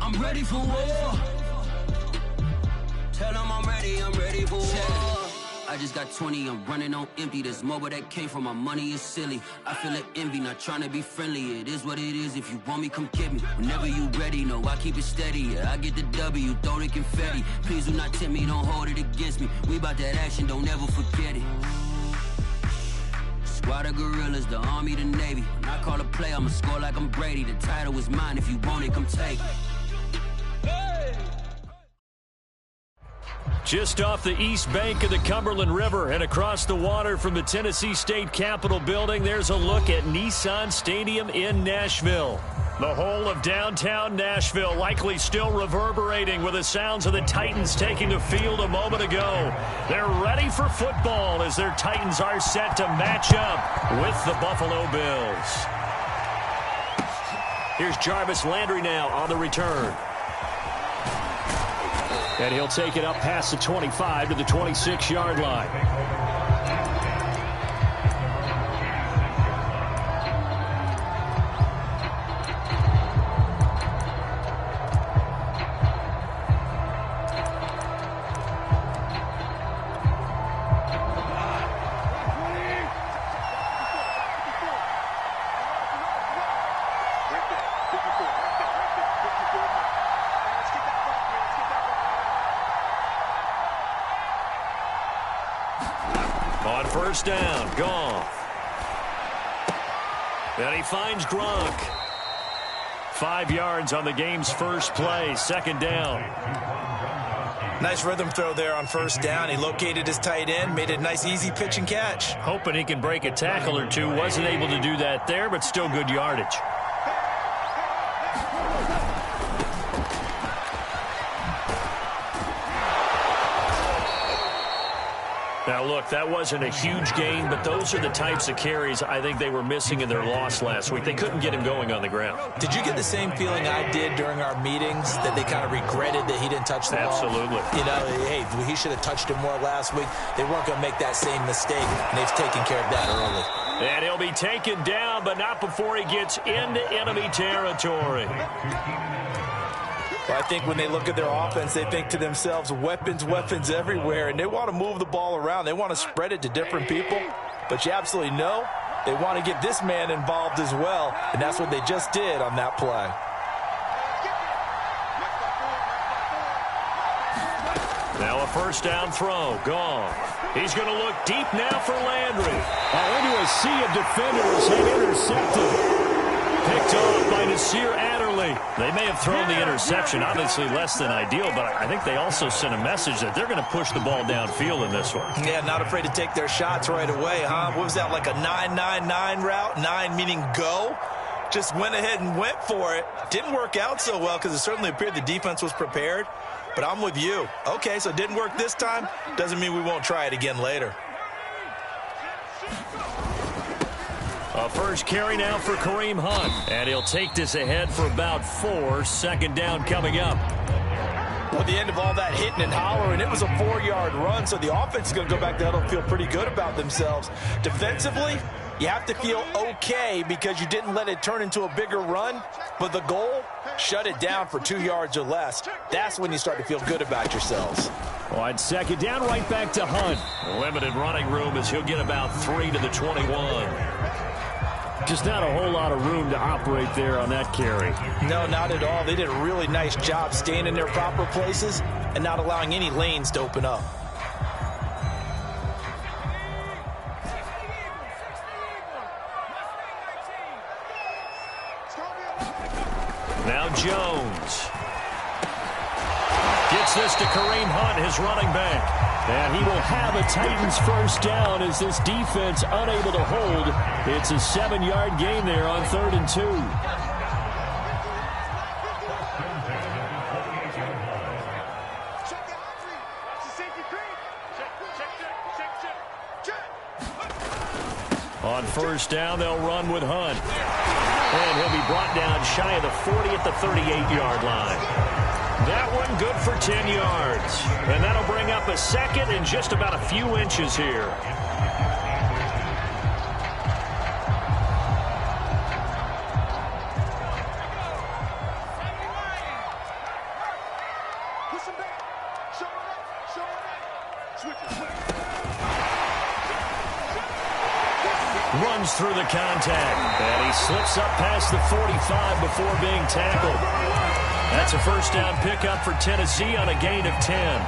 I'm ready for war. Tell them I'm ready for war. I just got 20, I'm running on empty. This mobile that came from my money is silly. I feel it envy, not trying to be friendly. It is what it is, if you want me, come get me. Whenever you ready, no, I keep it steady. Yeah, I get the W, throw the confetti. Please do not tempt me, don't hold it against me. We about that action, don't ever forget it. Squad of gorillas, the army, the navy. When I call a play, I'ma score like I'm Brady. The title is mine, if you want it, come take it. Just off the east bank of the Cumberland River and across the water from the Tennessee State Capitol building, there's a look at Nissan Stadium in Nashville. The whole of downtown Nashville likely still reverberating with the sounds of the Titans taking the field a moment ago. They're ready for football as their Titans are set to match up with the Buffalo Bills. Here's Jarvis Landry now on the return. And he'll take it up past the 25 to the 26-yard line. On first down, Goff. And he finds Gronk. 5 yards on the game's first play, second down. Nice rhythm throw there on first down. He located his tight end, made it a nice, easy pitch and catch. Hoping he can break a tackle or two. Wasn't able to do that there, but still good yardage. Now, look, that wasn't a huge gain, but those are the types of carries I think they were missing in their loss last week. They couldn't get him going on the ground. Did you get the same feeling I did during our meetings, that they kind of regretted that he didn't touch the ball? Absolutely. You know, hey, he should have touched him more last week. They weren't going to make that same mistake, and they've taken care of that early. And he'll be taken down, but not before he gets into enemy territory. Well, I think when they look at their offense, they think to themselves, weapons, weapons everywhere, and they want to move the ball around. They want to spread it to different people, but you absolutely know they want to get this man involved as well, and that's what they just did on that play. Now a first down throw, gone. He's going to look deep now for Landry. Into a sea of defenders and intercepted. Picked off by Nasir Adderley. They may have thrown the interception, obviously less than ideal, but I think they also sent a message that they're going to push the ball downfield in this one. Yeah, not afraid to take their shots right away, huh? What was that, like a 9-9-9 route? 9 meaning go? Just went ahead and went for it. Didn't work out so well because it certainly appeared the defense was prepared, but I'm with you. Okay, so it didn't work this time. Doesn't mean we won't try it again later. A first carry now for Kareem Hunt. And he'll take this ahead for about 4. Second down coming up. Well, the end of all that hitting and hollering, it was a 4-yard run, so the offense is going to go back there and feel pretty good about themselves. Defensively, you have to feel okay because you didn't let it turn into a bigger run, but the goal, shut it down for 2 yards or less. That's when you start to feel good about yourselves. On second down, right back to Hunt. Limited running room as he'll get about 3 to the 21. Just not a whole lot of room to operate there on that carry. No, not at all. They did a really nice job staying in their proper places and not allowing any lanes to open up. Now Jones. Gets this to Kareem Hunt, his running back. And he will have a Titans first down as this defense unable to hold. It's a 7-yard gain there on 3rd and 2. On first down, they'll run with Hunt. And he'll be brought down shy of the 40 at the 38-yard line. That one good for 10 yards. And that'll bring up a second and just about a few inches here. Runs through the contact. And he slips up past the 45 before being tackled. That's a first down pickup for Tennessee on a gain of 10.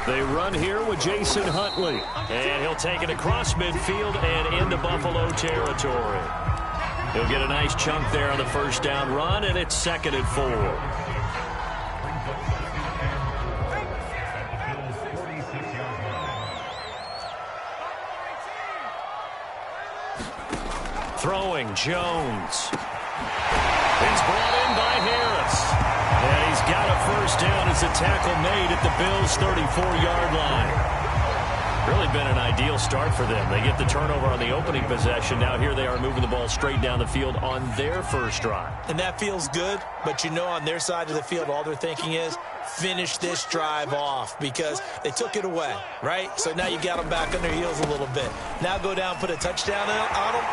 They run here with Jason Huntley. And he'll take it across midfield and into Buffalo territory. He'll get a nice chunk there on the first down run, and it's 2nd and 4. Throwing Jones. It's brought in by Harris. And he's got a first down as a tackle made at the Bills' 34-yard line. Really been an ideal start for them. They get the turnover on the opening possession. Now here they are moving the ball straight down the field on their first drive. And that feels good, but you know on their side of the field all they're thinking is finish this drive off because they took it away, right? So now you got them back on their heels a little bit. Now go down, put a touchdown on them.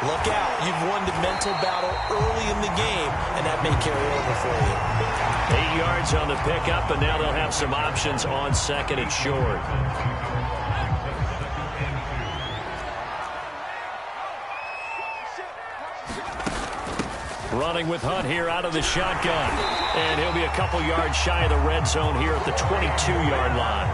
Look out. You've won the mental battle early in the game, and that may carry over for you. 8 yards on the pickup, and now they'll have some options on 2nd and short. Running with Hunt here out of the shotgun. And he'll be a couple yards shy of the red zone here at the 22-yard line.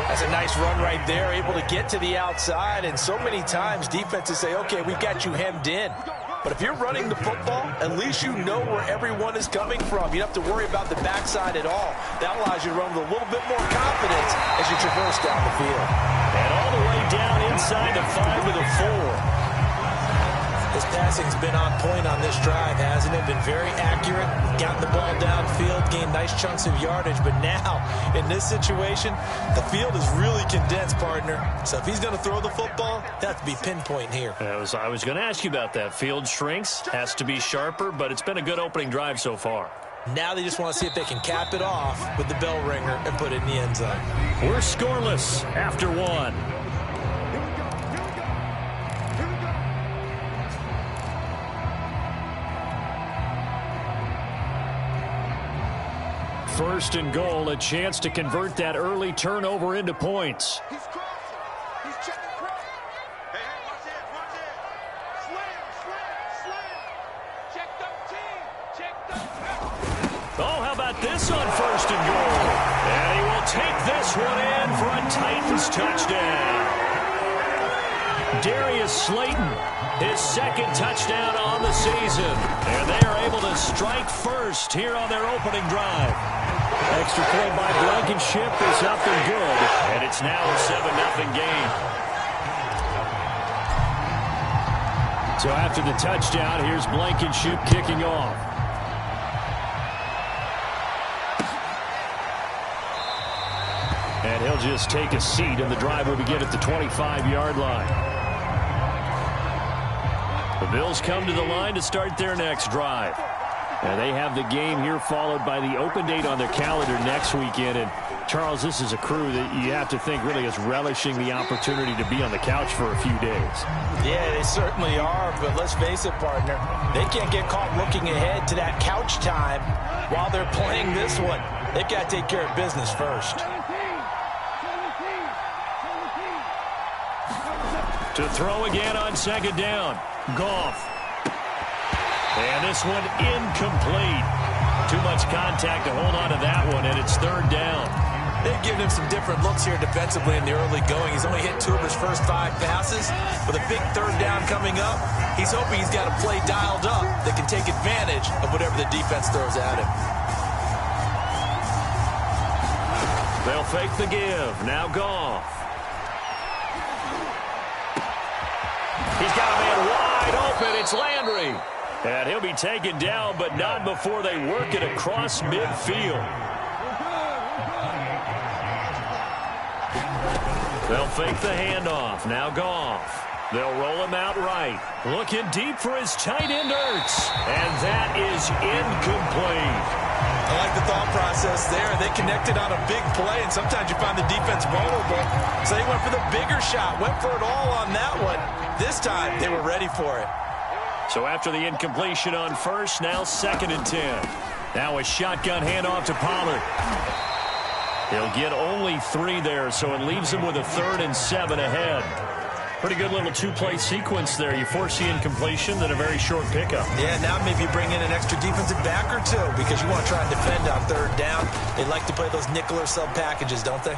That's a nice run right there, able to get to the outside. And so many times defenses say, okay, we've got you hemmed in. But if you're running the football, at least you know where everyone is coming from. You don't have to worry about the backside at all. That allows you to run with a little bit more confidence as you traverse down the field. And all the way down inside the 5 with a 4. His passing's been on point on this drive, hasn't it? Been very accurate, gotten the ball downfield, gained nice chunks of yardage. But now, in this situation, the field is really condensed, partner. So if he's going to throw the football, that has to be pinpoint here. I was going to ask you about that. Field shrinks, has to be sharper, but it's been a good opening drive so far. Now they just want to see if they can cap it off with the bell ringer and put it in the end zone. We're scoreless after 1. First and goal, a chance to convert that early turnover into points. He's crossing. He's checking cross. Hey, watch it, watch it. Slam. Check 13. Check 13. Oh, how about this on first and goal? And he will take this one in for a Titans touchdown. Darius Slayton, his 2nd touchdown on the season. And they are able to strike first here on their opening drive. Extra point by Blankenship is up and good. And it's now a 7-0 game. So after the touchdown, here's Blankenship kicking off. And he'll just take a seat, and the drive will begin at the 25-yard line. The Bills come to the line to start their next drive. And they have the game here followed by the open date on their calendar next weekend. And, Charles, this is a crew that you have to think really is relishing the opportunity to be on the couch for a few days. Yeah, they certainly are. But let's face it, partner, they can't get caught looking ahead to that couch time while they're playing this one. They've got to take care of business first. To throw again on 2nd down. Goff. And this one incomplete. Too much contact to hold on to that one, and it's 3rd down. They've given him some different looks here defensively in the early going. He's only hit 2 of his first 5 passes. With a big 3rd down coming up, he's hoping he's got a play dialed up that can take advantage of whatever the defense throws at him. They'll fake the give. Now Goff. He's got a man wide open. It's Landry. And he'll be taken down, but not before they work it across midfield. They'll fake the handoff. Now Goff. They'll roll him out right. Looking deep for his tight end, Ertz. And that is incomplete. I like the thought process there. They connected on a big play, and sometimes you find the defense vulnerable. So they went for the bigger shot, went for it all on that one. This time, they were ready for it. So after the incompletion on first, now 2nd and 10. Now a shotgun handoff to Pollard. He'll get only 3 there, so it leaves him with a 3rd and 7 ahead. Pretty good little two-play sequence there. You force the incompletion, then a very short pickup. Yeah, now maybe bring in an extra defensive back or two because you want to try and defend on 3rd down. They like to play those nickel or sub packages, don't they?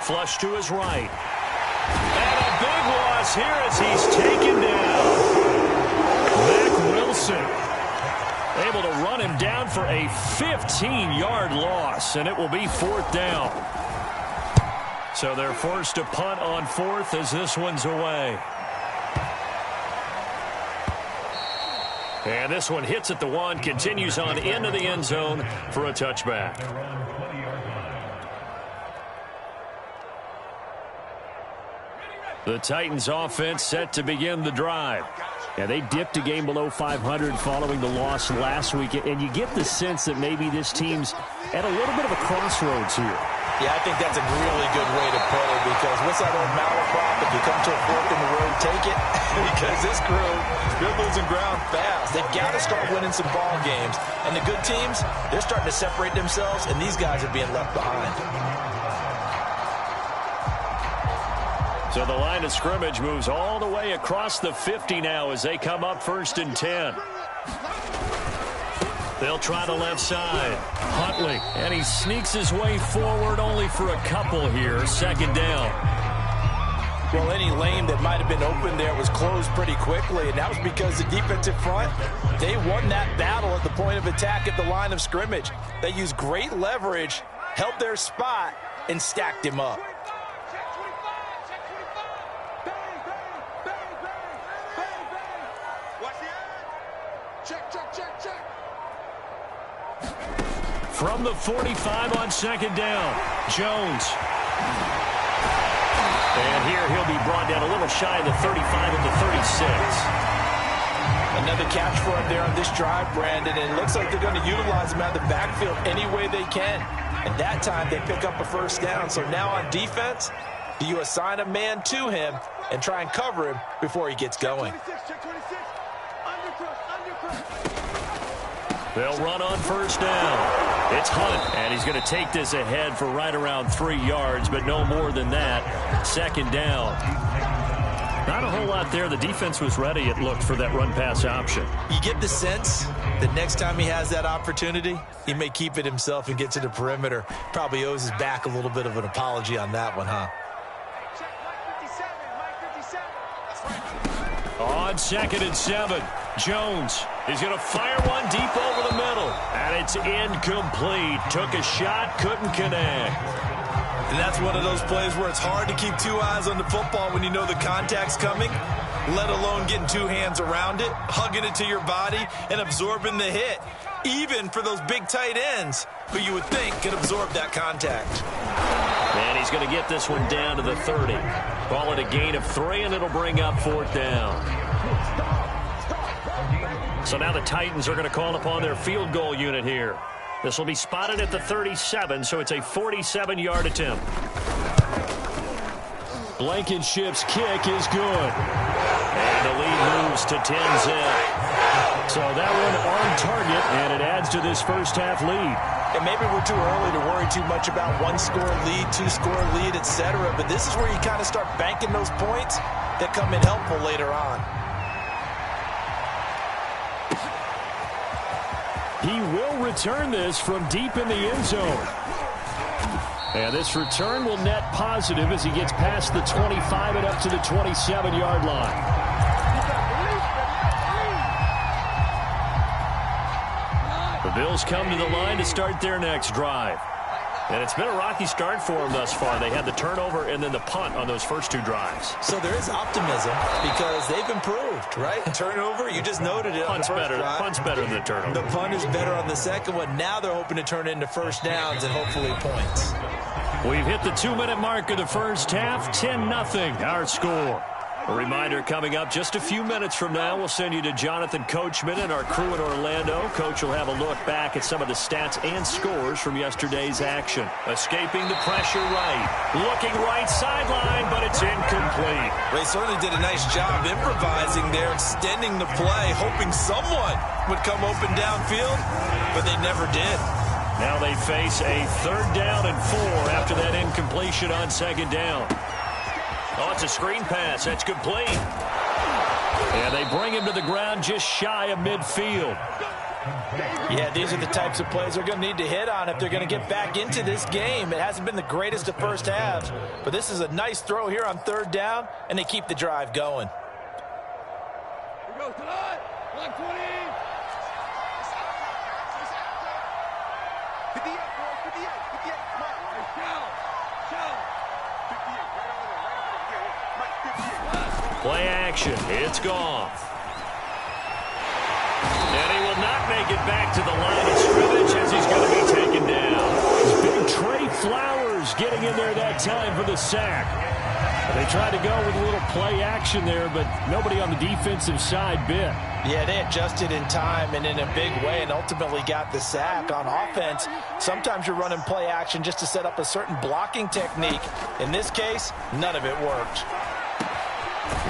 Flush to his right. And a big loss here as he's taken down. Mack Wilson able to run him down for a 15-yard loss, and it will be 4th down. So they're forced to punt on 4th as this one's away. And this one hits at the 1, continues on into the end zone for a touchback. The Titans offense set to begin the drive. Yeah, they dipped a game below 500 following the loss last week, and you get the sense that maybe this team's at a little bit of a crossroads here. Yeah, I think that's a really good way to put it because what's that old malaprop? If you come to a fork in the road, take it. Because this crew, they're losing ground fast. They've got to start winning some ball games. And the good teams, they're starting to separate themselves, and these guys are being left behind. So the line of scrimmage moves all the way across the 50 now as they come up 1st and 10. They'll try the left side. Huntley, and he sneaks his way forward only for a couple here. 2nd down. Well, any lane that might have been open there was closed pretty quickly, and that was because the defensive front, they won that battle at the point of attack at the line of scrimmage. They used great leverage, held their spot, and stacked him up. From the 45 on 2nd down, Jones. And here he'll be brought down a little shy of the 35 at the 36. Another catch for him there on this drive, Brandon, and it looks like they're going to utilize him out of the backfield any way they can. And that time they pick up a 1st down. So now on defense, do you assign a man to him and try and cover him before he gets going? They'll run on 1st down. It's Hunt, and he's going to take this ahead for right around 3 yards, but no more than that. 2nd down. Not a whole lot there. The defense was ready, it looked, for that run-pass option. You get the sense that next time he has that opportunity, he may keep it himself and get to the perimeter. Probably owes his back a little bit of an apology on that one, huh? On 2nd and 7, Jones is going to fire one deep over the middle, and it's incomplete. Took a shot, couldn't connect. And that's one of those plays where it's hard to keep 2 eyes on the football when you know the contact's coming, let alone getting 2 hands around it, hugging it to your body, and absorbing the hit, even for those big tight ends who you would think could absorb that contact. And he's going to get this one down to the 30. Call it a gain of 3, and it'll bring up 4th down. So now the Titans are going to call upon their field goal unit here. This will be spotted at the 37, so it's a 47-yard attempt. Blankenship's kick is good. And the lead moves to 10-zip. So that one on target, and it adds to this first-half lead. And maybe we're too early to worry too much about 1-score lead, 2-score lead, etc. But this is where you kind of start banking those points that come in helpful later on. He will return this from deep in the end zone. And this return will net positive as he gets past the 25 and up to the 27-yard line. The Bills come to the line to start their next drive. And it's been a rocky start for them thus far. They had the turnover and then the punt on those first 2 drives. So there is optimism because they've improved, right? Turnover, you just noted it. Punt's better. Punt's better than the turnover. The punt is better on the second one. Now they're hoping to turn it into 1st downs and hopefully points. We've hit the 2-minute mark of the first half. 10-0 our score. A reminder coming up just a few minutes from now, we'll send you to Jonathan Coachman and our crew in Orlando. Coach will have a look back at some of the stats and scores from yesterday's action. Escaping the pressure right. Looking right sideline, but it's incomplete. They certainly did a nice job improvising there, extending the play, hoping someone would come open downfield, but they never did. Now they face a 3rd down and 4 after that incompletion on 2nd down. Oh, it's a screen pass. That's complete. And they bring him to the ground just shy of midfield. Yeah, these are the types of plays they're going to need to hit on if they're going to get back into this game. It hasn't been the greatest of first halves, but this is a nice throw here on 3rd down, and they keep the drive going. Here goes tonight. 120. 58, boys. 58. 58. Come on. Shout. 58. Right over there. Mike, 58. Play action. It's gone. And he will not make it back to the line of scrimmage as he's going to be taken down. Big Trey Flowers getting in there that time for the sack. They tried to go with a little play action there, but nobody on the defensive side bit. Yeah, they adjusted in time and in a big way and ultimately got the sack. On offense, sometimes you're running play action just to set up a certain blocking technique. In this case, none of it worked.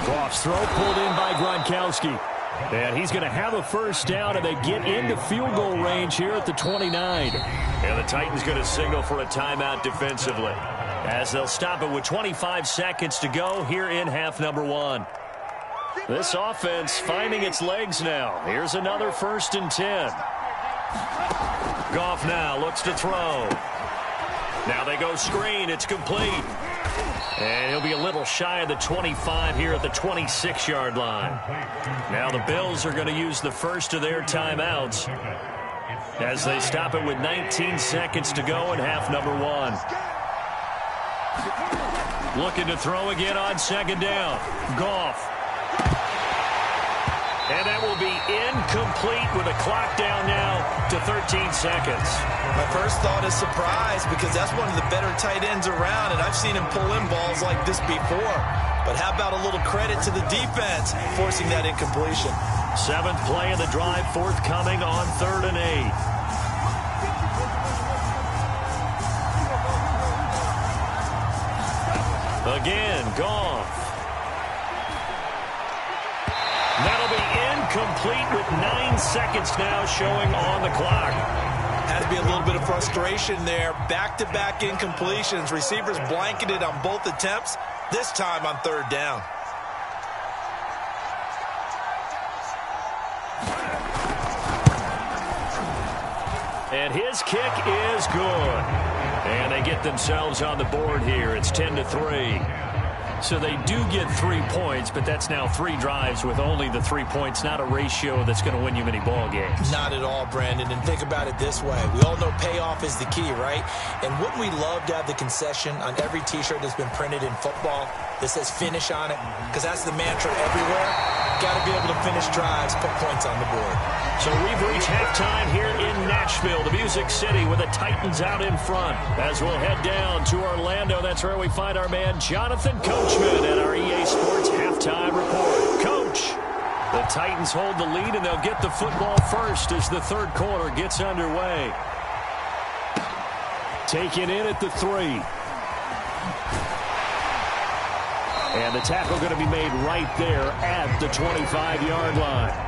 Goff's throw pulled in by Gronkowski. And he's going to have a 1st down, and they get into field goal range here at the 29. And the Titans going to signal for a timeout defensively, as they'll stop it with 25 seconds to go here in half number 1. This offense finding its legs now. Here's another 1st and 10. Goff now looks to throw. Now they go screen. It's complete. And he'll be a little shy of the 25 here at the 26-yard line. Now the Bills are going to use the first of their timeouts as they stop it with 19 seconds to go in half number 1. Looking to throw again on 2nd down. Goff. And that will be incomplete with a clock down now to 13 seconds. My first thought is surprise because that's one of the better tight ends around, and I've seen him pull in balls like this before. But how about a little credit to the defense forcing that incompletion? 7th play of the drive forthcoming on 3rd and 8. Again, Goff. That'll be incomplete with 9 seconds now showing on the clock. Had to be a little bit of frustration there. Back-to-back incompletions. Receivers blanketed on both attempts, this time on 3rd down. And his kick is good. And they get themselves on the board here. It's 10-3. So they do get 3 points, but that's now 3 drives with only the 3 points, not a ratio that's going to win you many ball games. Not at all, Brandon, and think about it this way. We all know payoff is the key, right? And wouldn't we love to have the concession on every T-shirt that's been printed in football that says finish on it? Because that's the mantra everywhere. Got to be able to finish drives, put points on the board. So we've reached halftime here in Nashville, the Music City, with the Titans out in front. As we'll head down to Orlando, that's where we find our man Jonathan Coachman at our EA Sports Halftime Report. Coach, the Titans hold the lead, and they'll get the football first as the 3rd quarter gets underway. Taken in at the 3. And the tackle going to be made right there at the 25-yard line.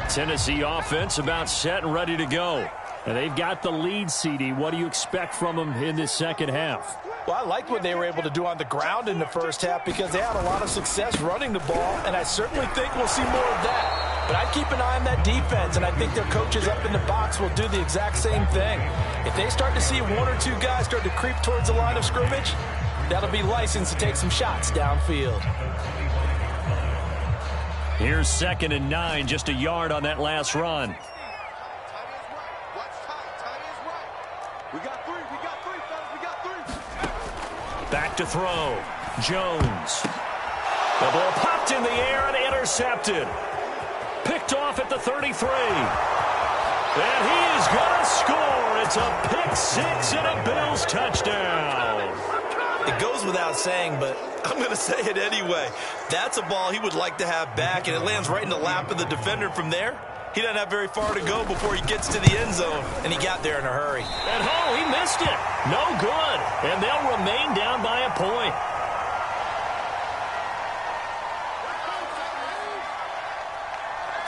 Tennessee offense about set and ready to go. And they've got the lead, CD. What do you expect from them in this 2nd half? Well, I liked what they were able to do on the ground in the first half because they had a lot of success running the ball, and I certainly think we'll see more of that. But I'd keep an eye on that defense, and I think their coaches up in the box will do the exact same thing. If they start to see 1 or 2 guys start to creep towards the line of scrimmage, that'll be licensed to take some shots downfield. Here's 2nd and 9, just a yard on that last run. We got 3, fellas, we got 3. Back to throw. Jones. The ball popped in the air and intercepted. Picked off at the 33. And he is going to score. It's a pick six and a Bills touchdown. It goes without saying, but I'm going to say it anyway. That's a ball he would like to have back, and it lands right in the lap of the defender from there. He doesn't have very far to go before he gets to the end zone, and he got there in a hurry. And he missed it. No good. And they'll remain down by a point.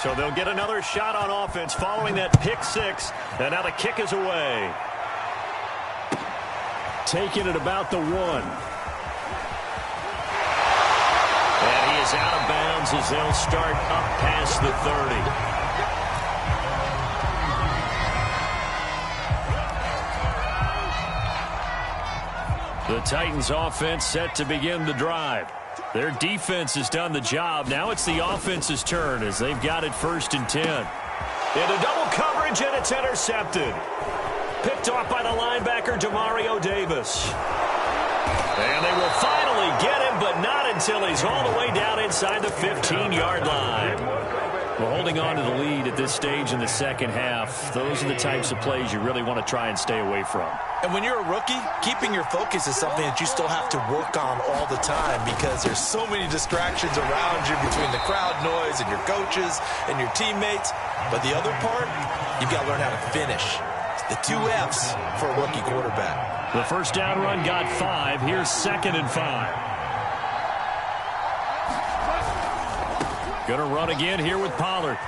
So they'll get another shot on offense following that pick six. And now the kick is away. Taking it about the 1. And he is out of bounds as they'll start up past the 30. The Titans offense set to begin the drive. Their defense has done the job. Now it's the offense's turn as they've got it 1st and 10. Into double coverage, and it's intercepted. Picked off by the linebacker, Demario Davis. And they will finally get him, but not until he's all the way down inside the 15-yard line. Well, holding on to the lead at this stage in the second half, those are the types of plays you really want to try and stay away from. And when you're a rookie, keeping your focus is something that you still have to work on all the time because there's so many distractions around you between the crowd noise and your coaches and your teammates. But the other part, you've got to learn how to finish. The 2 F's for a rookie quarterback. The first down run got 5. Here's 2nd and 5. Going to run again here with Pollard.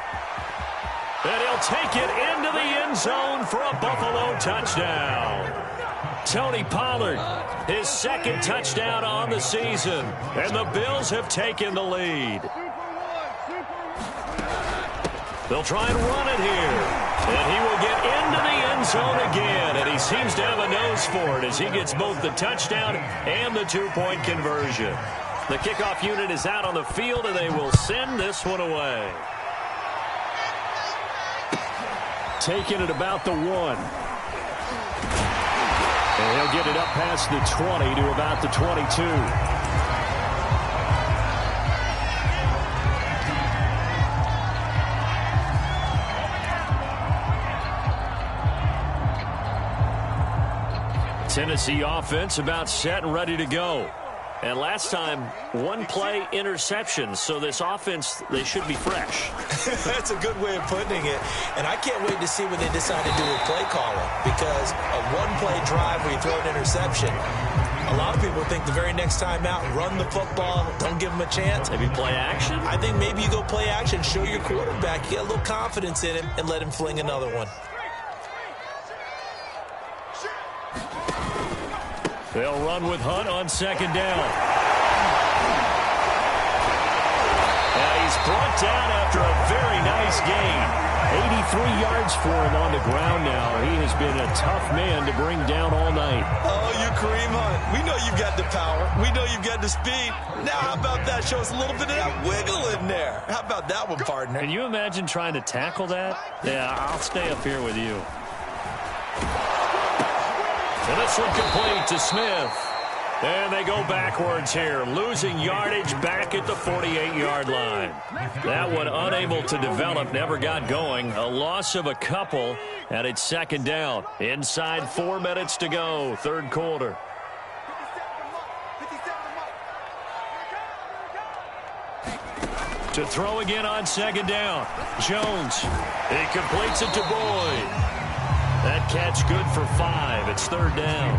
And he'll take it into the end zone for a Buffalo touchdown. Tony Pollard, his 2nd touchdown on the season. And the Bills have taken the lead. They'll try and run it here. And he will get into the end zone again. And he seems to have a nose for it as he gets both the touchdown and the 2-point conversion. The kickoff unit is out on the field, and they will send this one away. Taking it about the 1. And he'll get it up past the 20 to about the 22. Tennessee offense about set and ready to go. And last time, 1-play interception. So this offense, they should be fresh. That's a good way of putting it. And I can't wait to see what they decide to do with play calling. Because a 1-play drive where you throw an interception, a lot of people think the very next time out, run the football, don't give them a chance. Maybe play action? I think maybe you go play action, show your quarterback, you get a little confidence in him, and let him fling another one. They'll run with Hunt on 2nd down. And he's brought down after a very nice gain. 83 yards for him on the ground now. He has been a tough man to bring down all night. Oh, you Kareem Hunt. We know you've got the power. We know you've got the speed. Now how about that? Show us a little bit of that wiggle in there. How about that one, partner? Can you imagine trying to tackle that? Yeah, I'll stay up here with you. And this one complete to Smith. And they go backwards here, losing yardage back at the 48-yard line. That one unable to develop, never got going. A loss of a couple, and it's 2nd down. Inside 4 minutes to go, 3rd quarter. To throw again on 2nd down. Jones. He completes it to Boyd. That catch good for 5. It's 3rd down.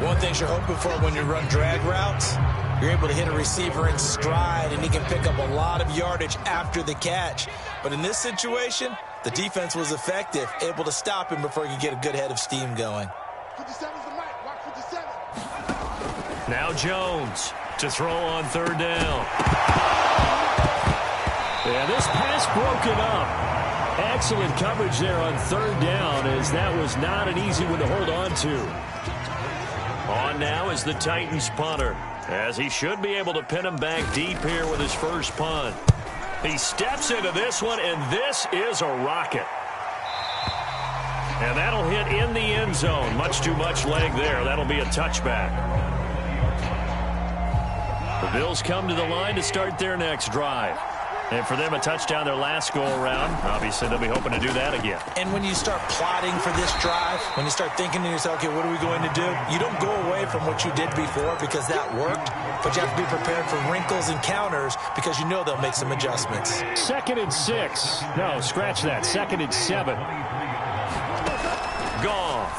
One thing you're hoping for when you run drag routes, you're able to hit a receiver in stride, and he can pick up a lot of yardage after the catch. But in this situation, the defense was effective, able to stop him before he could get a good head of steam going. 57's the mic. Watch 57. Now Jones to throw on 3rd down. And this pass broken up. Excellent coverage there on 3rd down, as that was not an easy one to hold on to. On now is the Titans punter, as he should be able to pin him back deep here with his first punt. He steps into this one, and this is a rocket. And that'll hit in the end zone. Much too much leg there. That'll be a touchback. The Bills come to the line to start their next drive. And for them, a touchdown their last go-around. Obviously, they'll be hoping to do that again. And when you start plotting for this drive, when you start thinking to yourself, okay, what are we going to do? You don't go away from what you did before because that worked, but you have to be prepared for wrinkles and counters because you know they'll make some adjustments. 2nd and 6. No, scratch that. 2nd and 7. Goff.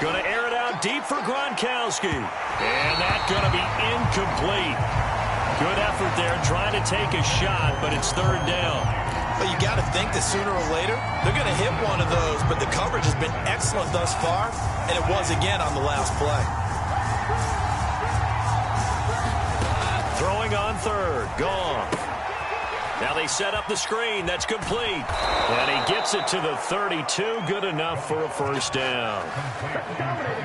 Going to air it out deep for Gronkowski. And that's going to be incomplete. Good effort there, trying to take a shot, but it's 3rd down. But you got to think that sooner or later, they're going to hit one of those, but the coverage has been excellent thus far, and it was again on the last play. Throwing on 3rd, Goff. Now they set up the screen. That's complete. And he gets it to the 32. Good enough for a 1st down.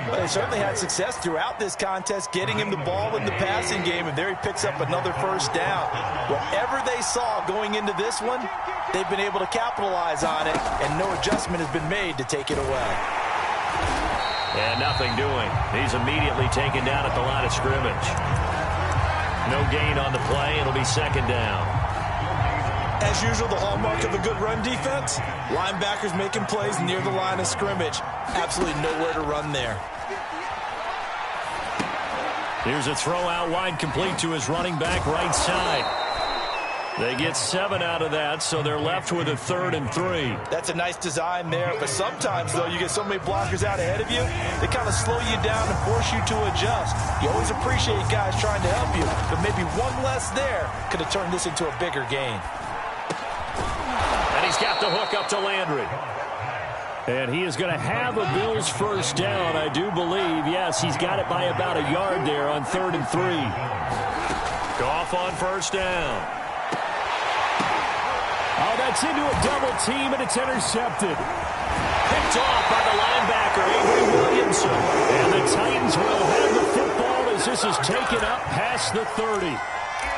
But they certainly had success throughout this contest, getting him the ball in the passing game, and there he picks up another 1st down. Whatever they saw going into this one, they've been able to capitalize on it, and no adjustment has been made to take it away. And nothing doing. He's immediately taken down at the line of scrimmage. No gain on the play. It'll be 2nd down. As usual, the hallmark of a good run defense, linebackers making plays near the line of scrimmage. Absolutely nowhere to run there. Here's a throw out wide, complete to his running back right side. They get 7 out of that, so they're left with a 3rd and 3. That's a nice design there, but sometimes, though, you get so many blockers out ahead of you, they kind of slow you down and force you to adjust. You always appreciate guys trying to help you, but maybe one less there could have turned this into a bigger gain. And he's got the hook up to Landry. And he is going to have a Bills 1st down, I do believe. Yes, he's got it by about a yard there on 3rd and 3. Goff on 1st down. Oh, that's into a double team, and it's intercepted. Picked off by the linebacker, Avery Williamson. And the Titans will have the football as this is taken up past the 30.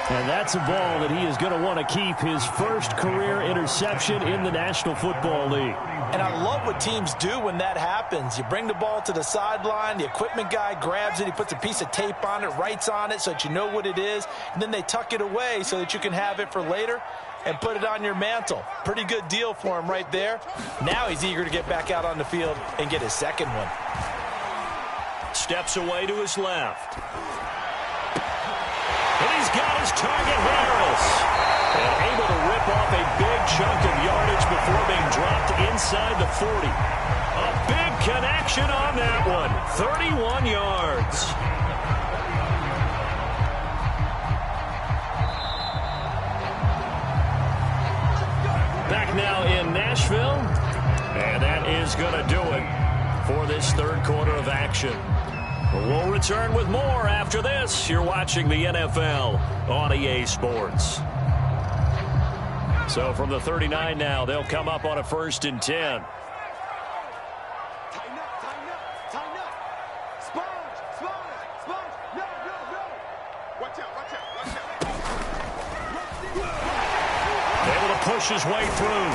And that's a ball that he is going to want to keep, his first career interception in the National Football League. And I love what teams do when that happens. You bring the ball to the sideline, the equipment guy grabs it, he puts a piece of tape on it, writes on it so that you know what it is, and then they tuck it away so that you can have it for later and put it on your mantle. Pretty good deal for him right there. Now he's eager to get back out on the field and get his 2nd one. Steps away to his left. And he's got his target, Harris. And able to rip off a big chunk of yardage before being dropped inside the 40. A big connection on that one. 31 yards. Back now in Nashville. And that is going to do it for this 3rd quarter of action. We'll return with more after this. You're watching the NFL on EA Sports. So from the 39 now, they'll come up on a 1st and 10. Tighten up, tighten up, tighten up. Sponge, sponge, sponge. No, no, no. Watch out, watch out, watch out. Able to push his way through.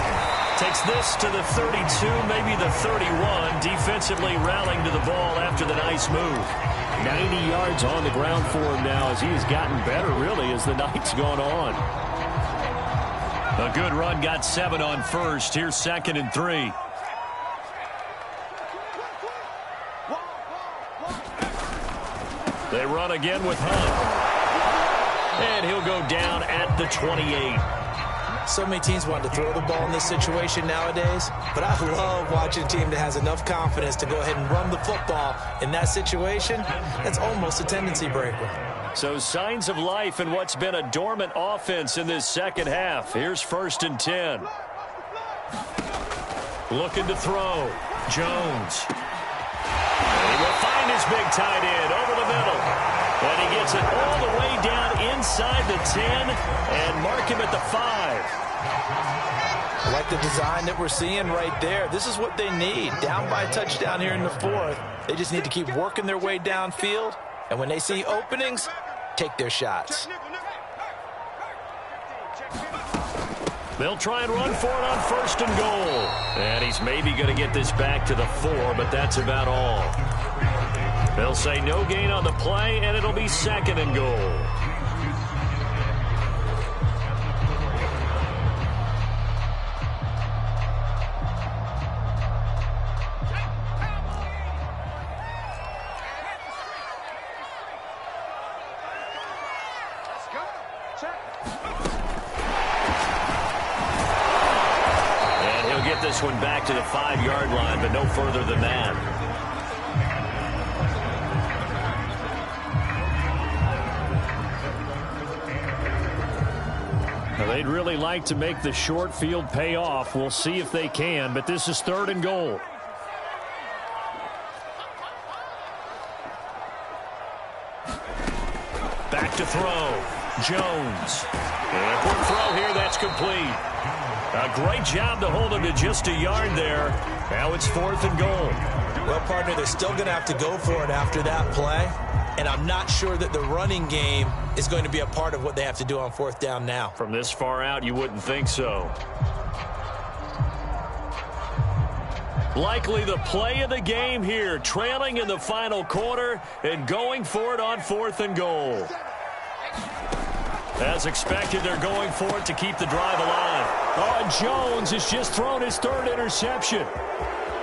Takes this to the 32, maybe the 31. Defensively rallying to the ball after the nice move. 90 yards on the ground for him now as he has gotten better, really, as the night's gone on. A good run, got 7 on 1st. Here's 2nd and 3. They run again with Hunt. And he'll go down at the 28. So many teams want to throw the ball in this situation nowadays, but I love watching a team that has enough confidence to go ahead and run the football in that situation. That's almost a tendency breaker. So signs of life in what's been a dormant offense in this 2nd half. Here's 1st and 10. Looking to throw. Jones. And he will find his big tight end over the middle. And he gets it all the way down inside the 10 and mark him at the 5. I like the design that we're seeing right there. This is what they need. Down by a touchdown here in the 4th. They just need to keep working their way downfield. And when they see openings, take their shots. They'll try and run for it on 1st and goal. And he's maybe going to get this back to the 4, but that's about all. They'll say no gain on the play, and it'll be 2nd and goal. this one back to the 5-yard line, but no further than that. Now, they'd really like to make the short field pay off. We'll see if they can, but this is 3rd and goal. Back to throw. Jones. And a quick throw here. That's complete. A great job to hold him to just a yard there. Now it's 4th and goal. Well, partner, they're still going to have to go for it after that play. And I'm not sure that the running game is going to be a part of what they have to do on 4th down now. From this far out, you wouldn't think so. Likely the play of the game here, trailing in the final quarter and going for it on 4th and goal. As expected, they're going for it to keep the drive alive. Oh, and Jones has just thrown his 3rd interception.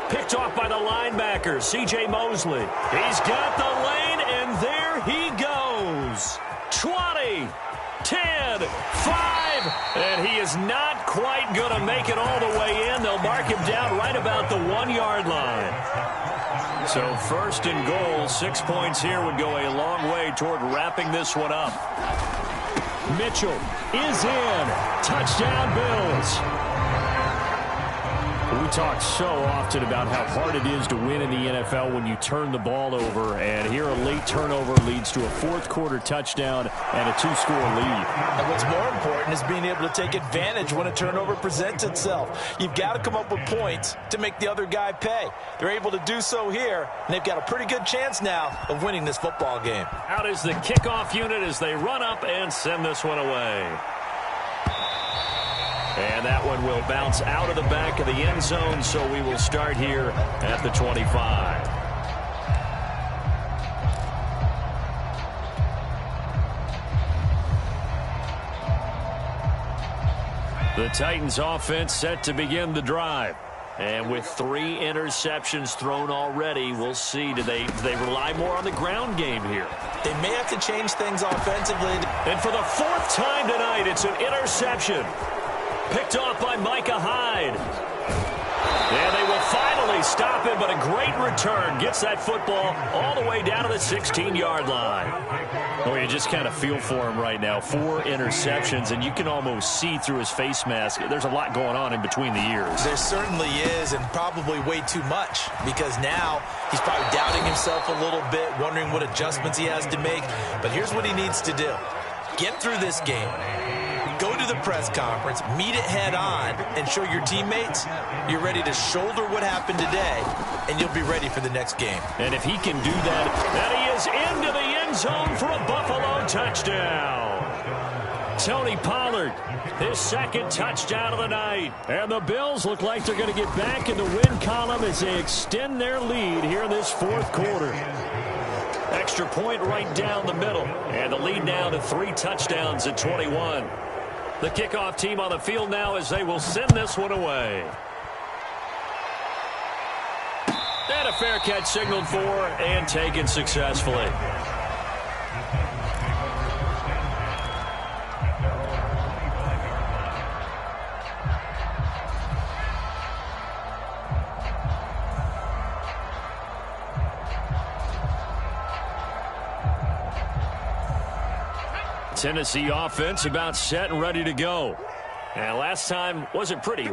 Picked off by the linebacker, C.J. Mosley. He's got the lane, and there he goes. 20, 10, 5, and he is not quite going to make it all the way in. They'll mark him down right about the 1-yard line. So 1st and goal, 6 points here would go a long way toward wrapping this one up. Mitchell is in. Touchdown, Bills. We talk so often about how hard it is to win in the NFL when you turn the ball over, and here a late turnover leads to a 4th quarter touchdown and a 2-score lead. And what's more important is being able to take advantage when a turnover presents itself. You've got to come up with points to make the other guy pay. They're able to do so here, and they've got a pretty good chance now of winning this football game. Out is the kickoff unit as they run up and send this one away. And that one will bounce out of the back of the end zone, so we will start here at the 25. The Titans offense set to begin the drive. And with 3 interceptions thrown already, we'll see. Do they rely more on the ground game here? They may have to change things offensively. And for the 4th time tonight, it's an interception. Picked off by Micah Hyde. And they will finally stop him, but a great return. Gets that football all the way down to the 16-yard line. Oh, you just kind of feel for him right now. 4 interceptions, and you can almost see through his face mask. There's a lot going on in between the ears. There certainly is, and probably way too much, because now he's probably doubting himself a little bit, wondering what adjustments he has to make. But here's what he needs to do. Get through this game. Go to the press conference, meet it head on, and show your teammates you're ready to shoulder what happened today, and you'll be ready for the next game. And if he can do that, then he is into the end zone for a Buffalo touchdown. Tony Pollard, his 2nd touchdown of the night. And the Bills look like they're going to get back in the win column as they extend their lead here in this 4th quarter. Extra point right down the middle. And the lead now to 3 touchdowns at 21. The kickoff team on the field now as they will send this one away. And a fair catch signaled for and taken successfully. Tennessee offense about set and ready to go. And last time wasn't pretty.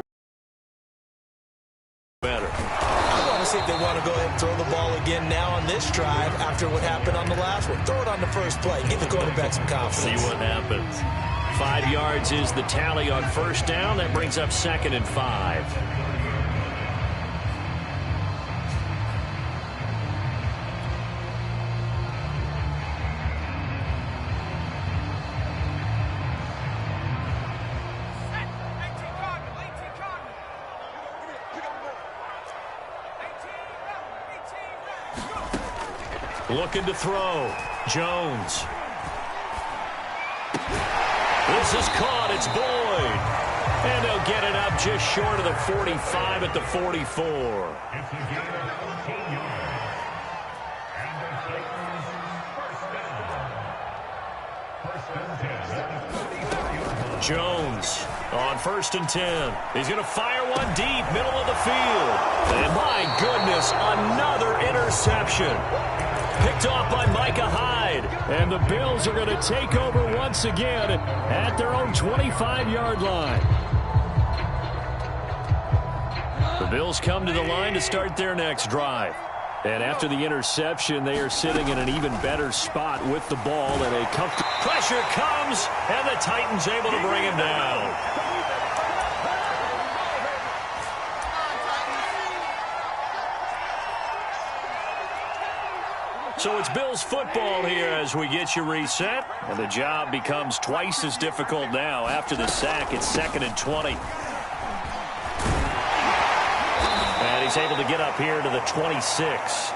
Better. I want to see if they want to go ahead and throw the ball again now on this drive after what happened on the last one. Throw it on the first play. Give the quarterback some confidence. See what happens. 5 yards is the tally on 1st down. That brings up 2nd and 5. Looking to throw. Jones. This is caught. It's Boyd. And they'll get it up just short of the 45 at the 44. Jones On 1st and 10. He's going to fire one deep, middle of the field. And my goodness, another interception. Picked off by Micah Hyde. And the Bills are going to take over once again at their own 25-yard line. The Bills come to the line to start their next drive. And after the interception, they are sitting in an even better spot with the ball. And a comfortable pressure comes, and the Titans able to bring him down. So it's Bills football here as we get you reset. And the job becomes twice as difficult now. After the sack, it's 2nd and 20. And he's able to get up here to the 26.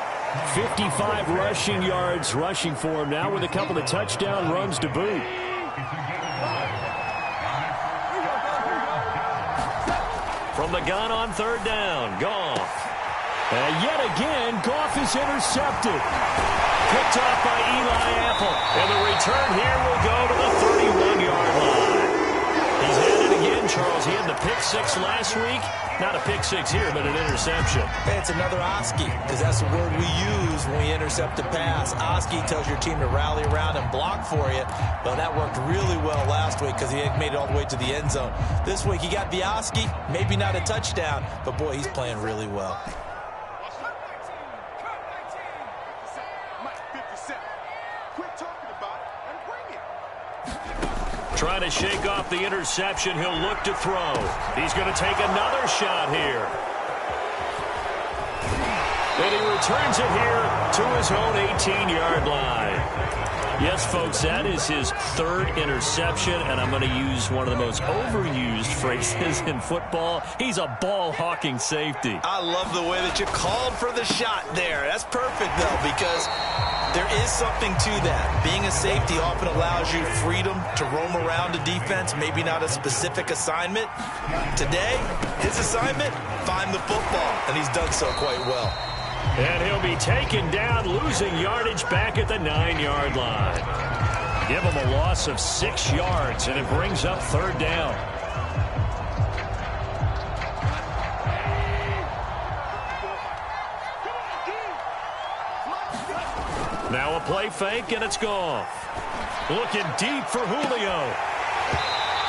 55 rushing yards rushing for him now with a couple of touchdown runs to boot. From the gun on 3rd down, Goff. And yet again, Goff is intercepted. Picked off by Eli Apple. And the return here will go to the 31-yard line. He's had it again, Charles. He had the pick 6 last week. Not a pick 6 here, but an interception. Hey, it's another Oski, because that's the word we use when we intercept a pass. Oski tells your team to rally around and block for you. Well, that worked really well last week because he made it all the way to the end zone. This week, he got the Oski, maybe not a touchdown, but boy, he's playing really well. Trying to shake off the interception. He'll look to throw. He's going to take another shot here. And he returns it here to his own 18-yard line. Yes, folks, that is his 3rd interception, and I'm going to use one of the most overused phrases in football. He's a ball-hawking safety. I love the way that you called for the shot there. That's perfect, though, because there is something to that. Being a safety often allows you freedom to roam around a defense, maybe not a specific assignment. Today, his assignment, find the football, and he's done so quite well. And he'll be taken down, losing yardage back at the 9-yard line. Give him a loss of 6 yards, and it brings up 3rd down. Now a play fake, and it's Goff. Looking deep for Julio.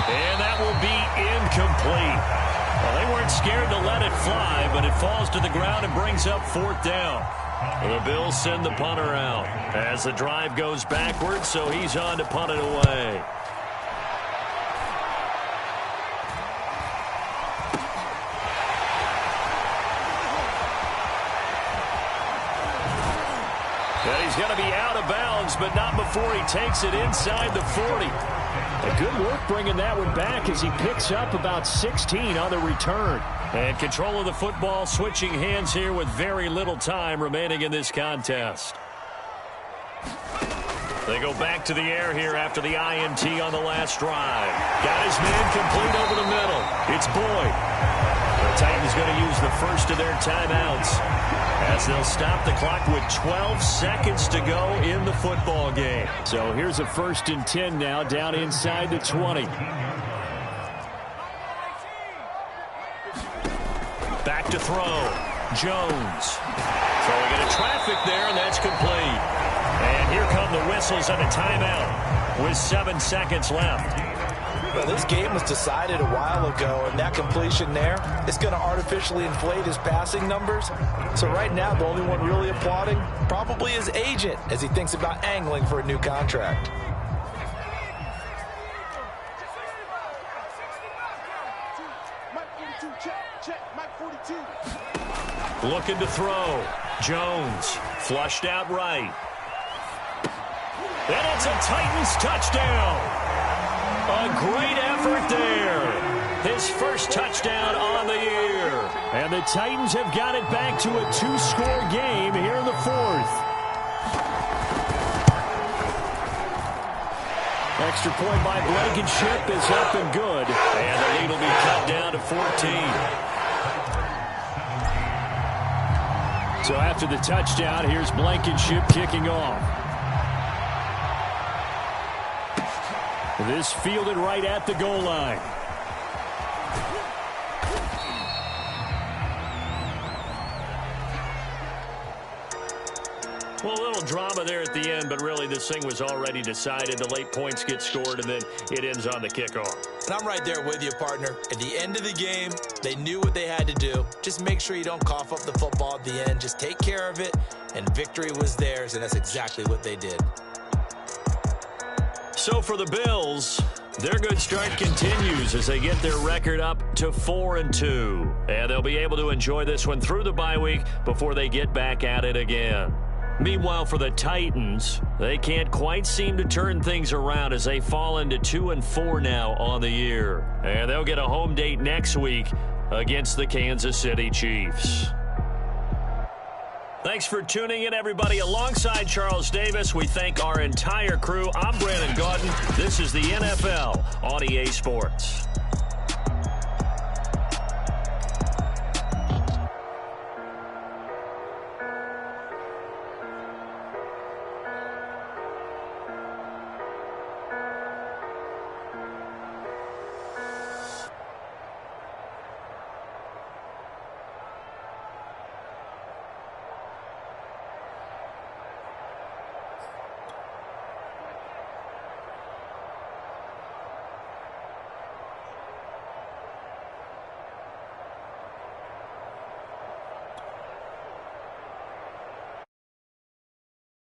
And that will be incomplete. Well, they weren't scared to let it fly, but it falls to the ground and brings up 4th down. The Bills send the punter out as the drive goes backwards, so he's on to punt it away. And he's going to be out of bounds, but not before he takes it inside the 40. A good work bringing that one back as he picks up about 16 on the return. And control of the football switching hands here with very little time remaining in this contest. They go back to the air here after the INT on the last drive. Got his man complete over the middle. It's Boyd. The Titans going to use the first of their timeouts as they'll stop the clock with 12 seconds to go in the football game. So here's a 1st and 10 now down inside the 20. Back to throw. Jones. Throwing into traffic there, and that's complete. And here come the whistles and a timeout with 7 seconds left. Well, this game was decided a while ago, and that completion there is going to artificially inflate his passing numbers. So right now, the only one really applauding probably his agent as he thinks about angling for a new contract. Looking to throw. Jones flushed out right. And it's a Titans touchdown. A great effort there. His first touchdown on the year. And the Titans have got it back to a 2-score game here in the 4th. Extra point by Blankenship is up and good. And the lead will be cut down to 14. So after the touchdown, here's Blankenship kicking off. This fielded right at the goal line. Well, a little drama there at the end, but really this thing was already decided. The late points get scored, and then it ends on the kickoff. And I'm right there with you, partner. At the end of the game, they knew what they had to do. Just make sure you don't cough up the football at the end. Just take care of it, and victory was theirs, and that's exactly what they did. So for the Bills, their good start continues as they get their record up to 4-2. And they'll be able to enjoy this one through the bye week before they get back at it again. Meanwhile, for the Titans, they can't quite seem to turn things around as they fall into 2-4 now on the year. And they'll get a home date next week against the Kansas City Chiefs. Thanks for tuning in, everybody. Alongside Charles Davis, we thank our entire crew. I'm Brandon Gaudin. This is the NFL on EA Sports.